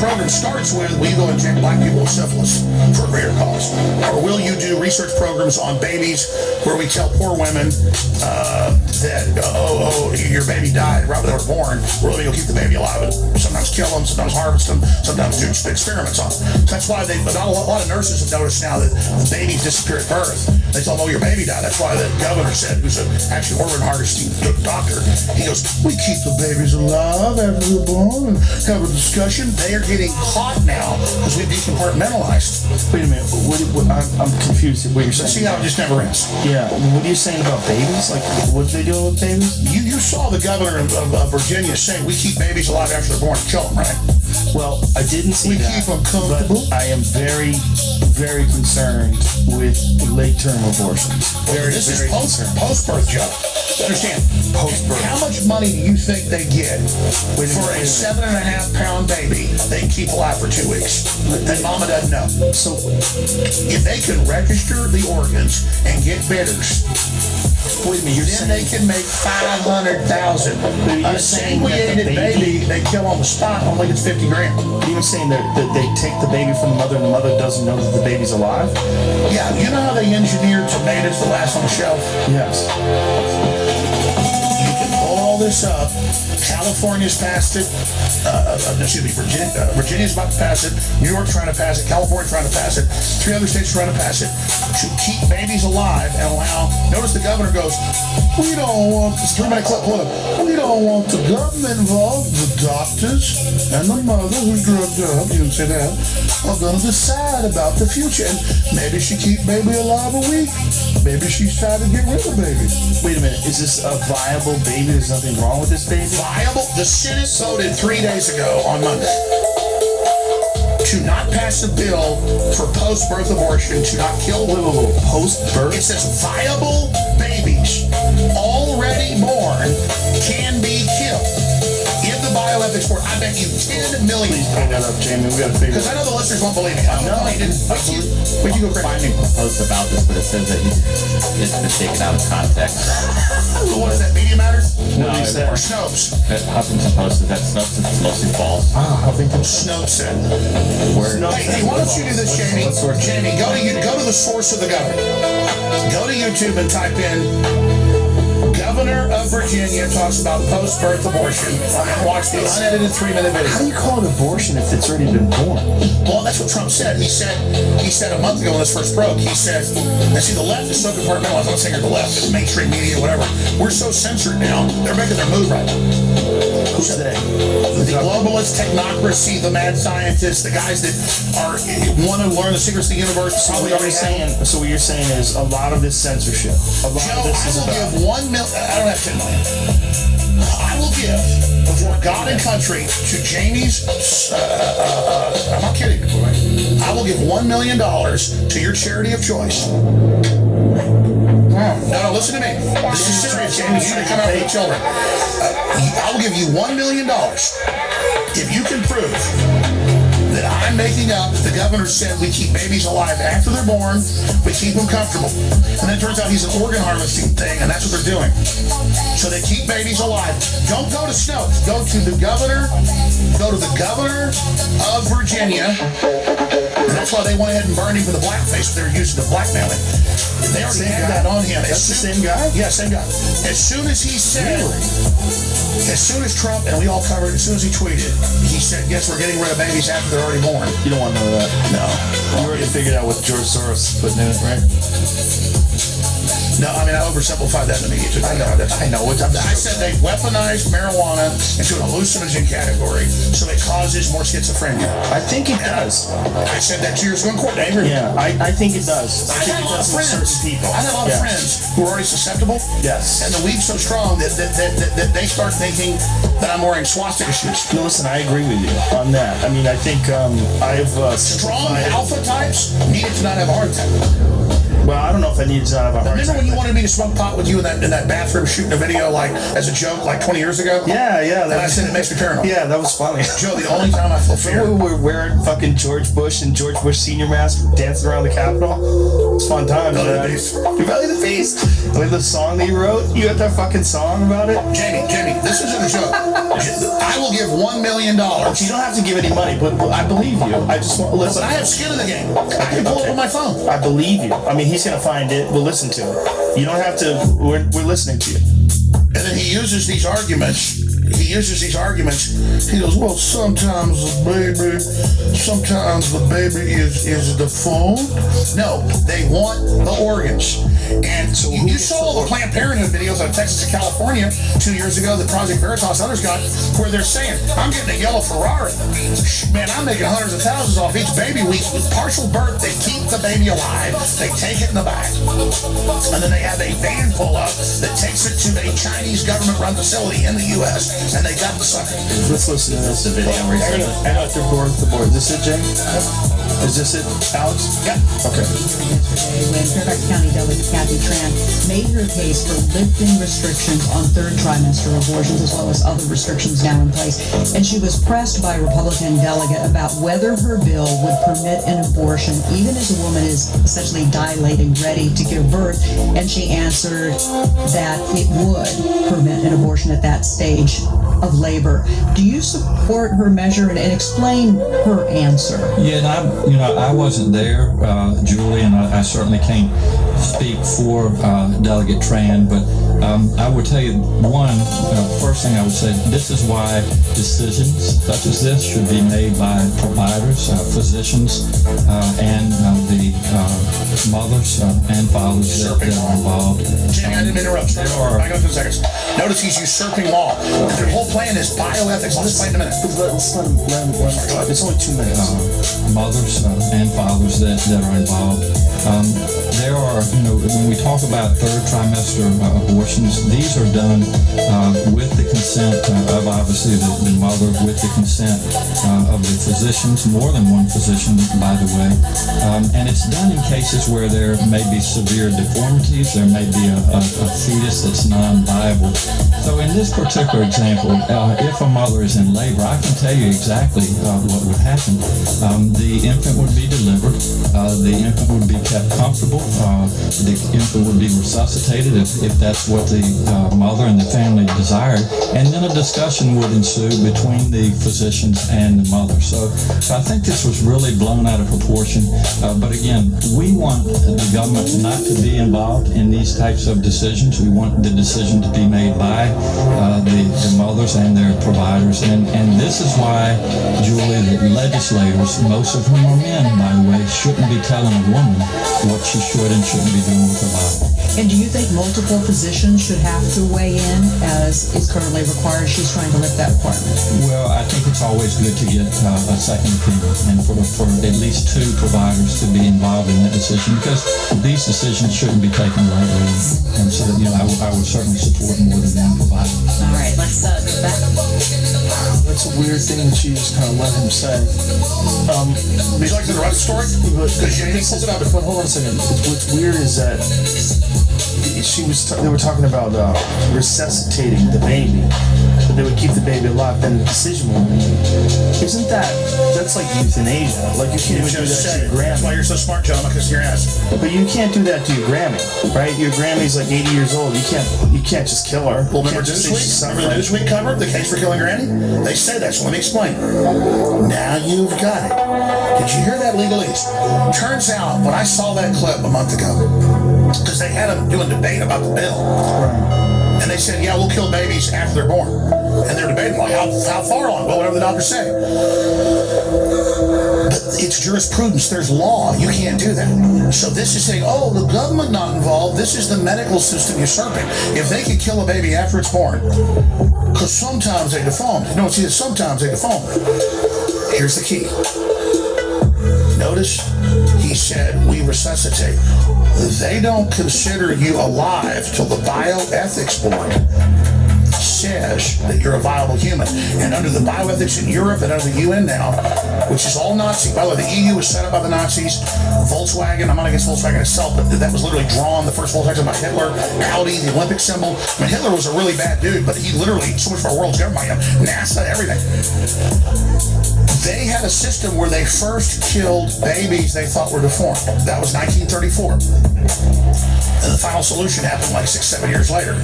program starts with, will you go inject black people with syphilis for a greater cause? Or will you do research programs on babies where we tell poor women that, your baby died right when they were born, we're going to keep the baby alive and sometimes kill them, sometimes harvest them, sometimes do experiments on them. So that's why a lot of nurses have noticed now that babies disappear at birth. They tell them, your baby died. That's why the governor said, who's actually an organ harvesting doctor, he goes, we keep the babies alive after they're born and have a discussion. They are getting caught now because we've decompartmentalized. Wait a minute. I'm confused what you're saying. See how it just never ends. Yeah. What are you saying about babies? Like, what are they doing with babies? You saw the governor of Virginia saying we keep babies alive after they're born and kill them, right? Well, I didn't see that. We keep them comfortable. But I am very, very concerned with late-term abortions. This is post-birth, Joe. Understand? Post-birth. How much money do you think they get for a 7.5-pound baby they can keep alive for 2 weeks? That mama doesn't know. So, if they can register the organs and get bidders, wait a minute, then they can make $500,000. A sanguinated baby they kill on the spot, only gets $50 grand. You're saying that they take the baby from the mother and the mother doesn't know that the baby's alive? Yeah, you know how they engineered tomatoes to last on the shelf? Yes. You can pull all this up. California's passed it. Virginia's about to pass it. New York's trying to pass it. California's trying to pass it. 3 other states are trying to pass it to keep babies alive and allow. Notice the governor goes, we don't want this 3-minute clip. Hold up. We don't want the government involved. The doctors and the mother who's drugged up, you can say that, are going to decide about the future. And maybe she keep baby alive a week. Maybe she's trying to get rid of baby. Wait a minute. Is this a viable baby? There's nothing wrong with this baby? Viable? The Senate voted 3 days ago on Monday to not pass a bill for post-birth abortion, to not kill post-birth. It says viable babies already born can be killed. If the bioethics board, I bet you 10 million. Please bring that up, Jamie. We got to figure. Because I know the listeners won't believe me. I don't know. Where'd you go crazy? Finding a post about this, but it says that it's been taken out of context. What is that? Media Matters? No, or Snopes? Huffington Post says that it's mostly false. Huffington Snopes said. Hey, why don't you do this, Jamie? Jamie, go to the source of the governor. Go to YouTube and type in Governor of Virginia talks about post-birth abortion and watch the unedited 3-minute video. How do you call it abortion if it's already been born? Well, that's what Trump said. He said a month ago when this first broke, he said, and see, the left is so compartmentalized. I'm not saying you're the left, it's mainstream media, whatever. We're so censored now, they're making their move right now. Who's they? The globalists, technocracy, the mad scientists, the guys that want to learn the secrets of the universe. Probably already saying. So what you're saying is a lot of this censorship. A lot of this is about. I will give 1 million. I don't have 10 million. I will give before God and country to Jamie's. I'm not kidding. I will give $1 million to your charity of choice. No, listen to me. This is serious, Jamie. You need to come out with the children. I will give you $1 million if you can prove that I'm making up that the governor said we keep babies alive after they're born, we keep them comfortable. And then it turns out he's an organ harvesting thing, and that's what they're doing. So they keep babies alive. Don't go to Snopes. Go to the governor of Virginia. And that's why they went ahead and burned him for the blackface. They were using the blackmailing. They already had that on him. That's the same guy? Yeah, same guy. As soon as he said, as soon as Trump, and we all covered, as soon as he tweeted, he said, yes, we're getting rid of babies after they're already born. You don't want to know that. No. You already figured out what George Soros is putting in it, right? No, I mean, I oversimplified that in the media too. I know. I said they weaponized marijuana into an hallucinogen category, so it causes more schizophrenia. I think it does. I said that 2 years ago in court. They agree. Yeah, I think it does. I have a lot of friends. I have a lot of friends who are already susceptible. Yes. And the weed's so strong that they start thinking that I'm wearing swastika shoes. No, listen, I agree with you on that. I mean, I think I've strong alpha types needed to not have a heart attack. Well, I don't know if I need to have a heart attack. Remember when you wanted me to smoke pot with you in that bathroom shooting a video like as a joke like 20 years ago? Yeah. And I said it makes me paranoid. Yeah, that was funny. Joe, the only time I feel fear. We were wearing fucking George Bush and George Bush Senior mask dancing around the Capitol. It's fun times, Belly the man. Beast. Belly the Beast. Like the song that you wrote, you got that fucking song about it? Jamie, this isn't a joke. I will give $1 million. You don't have to give any money, but I believe you. I just want to listen. But I have skin in the game. I can pull it up on my phone. I believe you. I mean, he's gonna find it. We'll listen to it. You don't have to. We're listening to you. And then he uses these arguments. He goes, well, sometimes the baby is the phone. No, they want the organs. And so you saw all the Planned Parenthood videos out of Texas and California 2 years ago that Project Veritas and others got, where they're saying, I'm getting a yellow Ferrari. Man, I'm making hundreds of thousands off each baby week. With partial birth, they keep the baby alive. They take it in the back. And then they have a van pull up that takes it to a Chinese government-run facility in the U.S. and they got the sucker. Let's listen to this. The video where he said I know the board. Is this it, Jay? Is this it, Alex? Yeah. Okay. Yesterday, when Fairfax County Delegate Kathy Tran made her case for lifting restrictions on third trimester abortions as well as other restrictions now in place. And she was pressed by a Republican delegate about whether her bill would permit an abortion even as a woman is essentially dilating, ready to give birth. And she answered that it would permit an abortion at that stage of labor. Do you support her measure and explain her answer? Yeah, and I wasn't there, Julie, and I certainly can't speak for Delegate Tran, but I would tell you first thing I would say, this is why decisions such as this should be made by providers, physicians, and the mothers and fathers that are involved. Jamie, I didn't interrupt. Back up 2 seconds. Notice he's usurping law. Their whole plan is bioethics. I'll explain in a minute. Let's let him. It's only 2 minutes. Mothers and fathers that are involved. There are, when we talk about third trimester abortions, these are done with the consent of obviously the mother, with the consent of the physicians, more than one physician, by the way. And it's done in cases where there may be severe deformities, there may be a fetus that's non-viable. So in this particular example, if a mother is in labor, I can tell you exactly what would happen. The infant would be delivered, the infant would be kept comfortable, the infant would be resuscitated if that's what the mother and the family desired, and then a discussion would ensue between the physicians and the mother. So I think this was really blown out of proportion, but again, we want the government not to be involved in these types of decisions. We want the decision to be made by the mothers and their providers, and this is why, Julie, the legislators, most of whom are men, by the way, shouldn't be telling a woman what she should and shouldn't be doing with her body. And do you think multiple physicians should have to weigh in as is currently required? She's trying to lift that requirement. Well, I think it's always good to get a second opinion and for at least 2 providers to be involved in that decision, because these decisions shouldn't be taken lightly. And so, I would certainly support more than one provider. All right, let's go back. That's a weird thing that she just kind of let him say. Would you like to interrupt the story? Because Jamie pulls it out. But hold on a second. What's weird is that they were talking about resuscitating the baby, but they would keep the baby alive. Then the decision would be made. Isn't that's like euthanasia? Like you can't even do that to your That's why Grammy. you're so smart, John, because your ass. But you can't do that to your Grammy, right? Your Grammy's like 80 years old. You can't just kill her. Well, remember You can't just say she's Newsweek? Remember the suffering. Newsweek cover, the case for killing Granny? They say that, so let me explain. Now you've got it. Did you hear that, legalese? Turns out, when I saw that clip a month ago, because they had them doing debate about the bill, and they said, yeah, we'll kill babies after they're born. And they're debating, like, how far on? Well, whatever the doctors say. But it's jurisprudence. There's law. You can't do that. So this is saying, oh, the government not involved. This is the medical system usurping. If they could kill a baby after it's born, because sometimes they deform. You know, see, sometimes they deform. Here's the key. Notice he said, we resuscitate. They don't consider you alive till the bioethics board says that you're a viable human. And under the bioethics in Europe and under the UN now, which is all Nazi. By the way, the EU was set up by the Nazis. Volkswagen, I'm not against Volkswagen itself, but that was literally drawn, the first Volkswagen by Hitler. Audi, the Olympic symbol. I mean, Hitler was a really bad dude, but he literally, so much of our world's governed by him. NASA, everything. They had a system where they first killed babies they thought were deformed. That was 1934. And the final solution happened like 6-7 years later.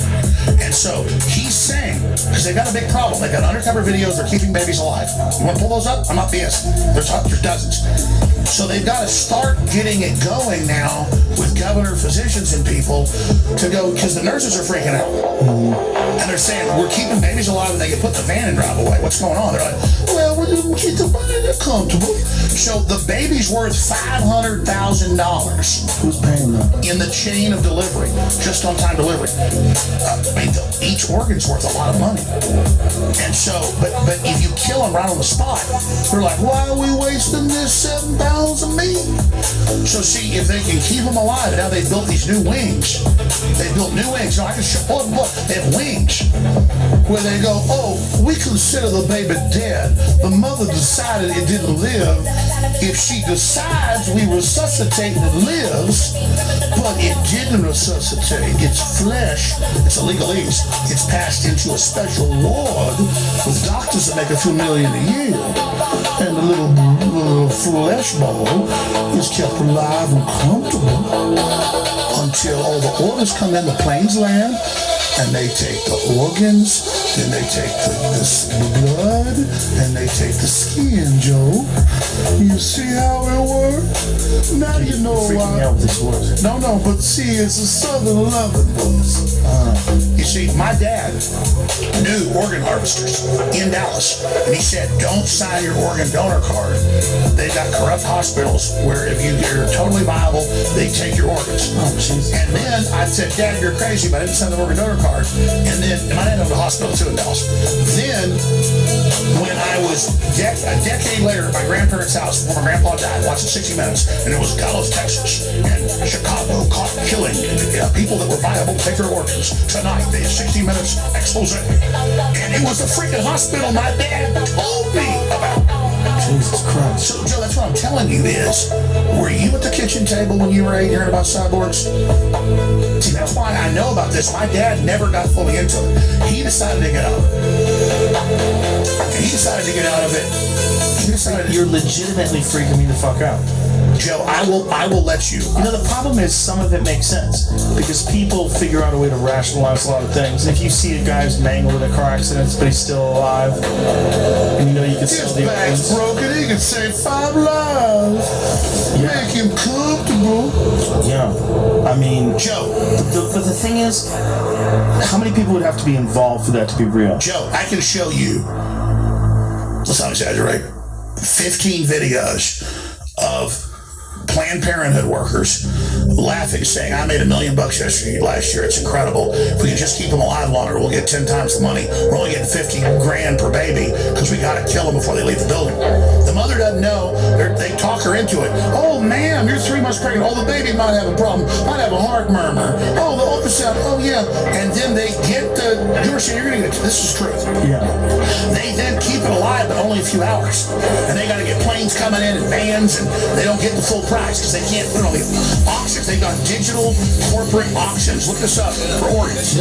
And so he's saying, because they've got a big problem, they've got undercover videos, they're keeping babies alive. You want to pull those up? I'm not BS. There's dozens. So they've got to start getting it going now with governor, physicians, and people to go, because the nurses are freaking out. And they're saying, we're keeping babies alive and they can put the van and drive away. What's going on? They're like, well, we're just keep the van comfortable. So the baby's worth $500,000. Who's paying that? In the chain of delivery, just on time delivery. Each organ's worth a lot of money. And so, but if you kill them right on the spot, they're like, why are we wasting this 7 pounds of meat? So see, if they can keep them alive, now they've built these new wings. They built new wings. Now I can show, look, they have wings where they go, oh, we consider the baby dead. The mother decided it didn't live. If she decides we resuscitate and it lives, but it didn't resuscitate, its flesh, it's a legalese, it's passed into a special ward with doctors that make a few million a year. And the little flesh ball is kept alive and comfortable until all the orders come in, the planes land, and they take the organs, then they take the blood, and they take the skin, Joe. You see how it works? Now you know why. Out with this voice. No, but see, it's a Southern loving voice. You see, my dad knew organ harvesters in Dallas, and he said, don't sign your organ donor card. They've got corrupt hospitals where if you're totally viable, they take your organs. Oh, jeez. And then I said, Dad, you're crazy, but I didn't sign the organ donor card. And then, my dad owned a hospital too in Dallas. Then, when I was a decade later at my grandparents' house, before my grandpa died, watching 60 Minutes, and it was Dallas, Texas, and Chicago caught killing people that were viable to take their organs. Tonight, they had 60 Minutes expose. And it was the freaking hospital my dad told me about. Jesus Christ. So, Joe, that's what I'm telling you is, were you at the kitchen table when you were 8 hearing about cyborgs? See, that's why I know about this. My dad never got fully into it. He decided to get out of it. He decided to get out of it. He decided. You're legitimately freaking me the fuck out. Joe, I will let you. You know, the problem is some of it makes sense because people figure out a way to rationalize a lot of things. If you see a guy who's mangled in a car accident, but he's still alive, and you know you can sell the back's organs. broken, he can save 5 lives. Yeah. Make him comfortable. Yeah. I mean, Joe. But the thing is, how many people would have to be involved for that to be real? Joe, I can show you, let's not exaggerate, 15 videos of Planned Parenthood workers laughing, saying, I made $1 million last year. It's incredible. If we can just keep them alive longer, we'll get 10 times the money. We're only getting 50 grand per baby because we got to kill them before they leave the building. The mother doesn't know. They talk her into it. Oh, ma'am, you're 3 months pregnant. Oh, the baby might have a problem. Might have a heart murmur. Oh, the ultrasound. Oh, yeah. And then they get you're saying you're going to get, this is truth. Yeah. They then keep it alive, but only a few hours. And they got to get planes coming in and vans, and they don't get the full price because they can't put it on the auctions. They've got digital corporate auctions. Look this up for organs.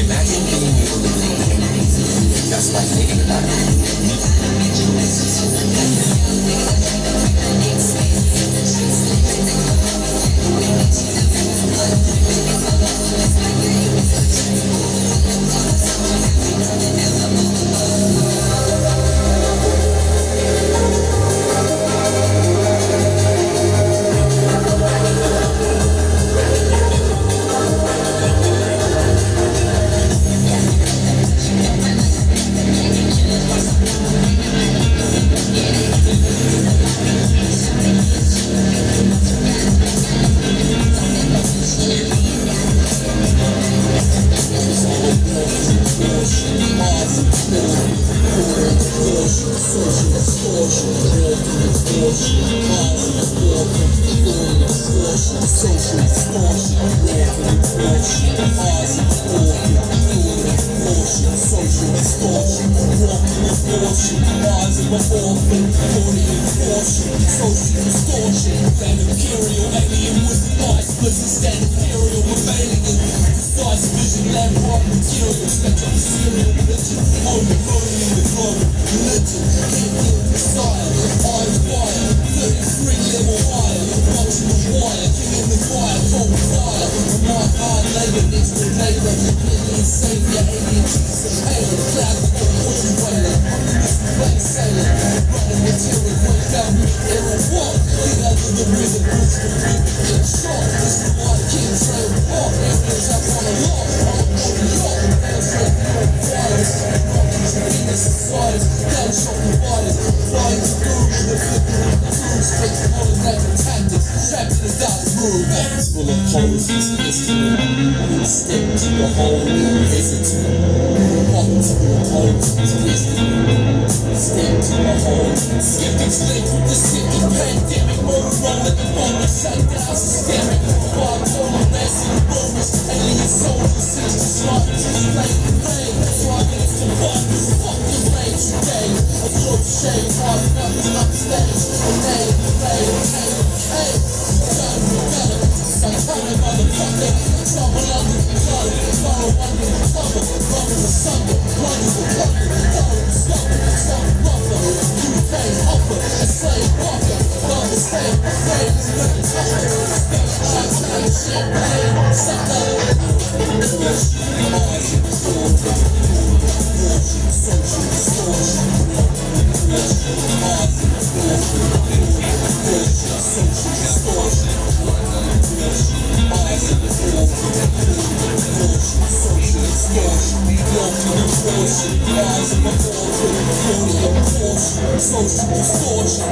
Imagine being able to do just by thinking about it. Social distortion.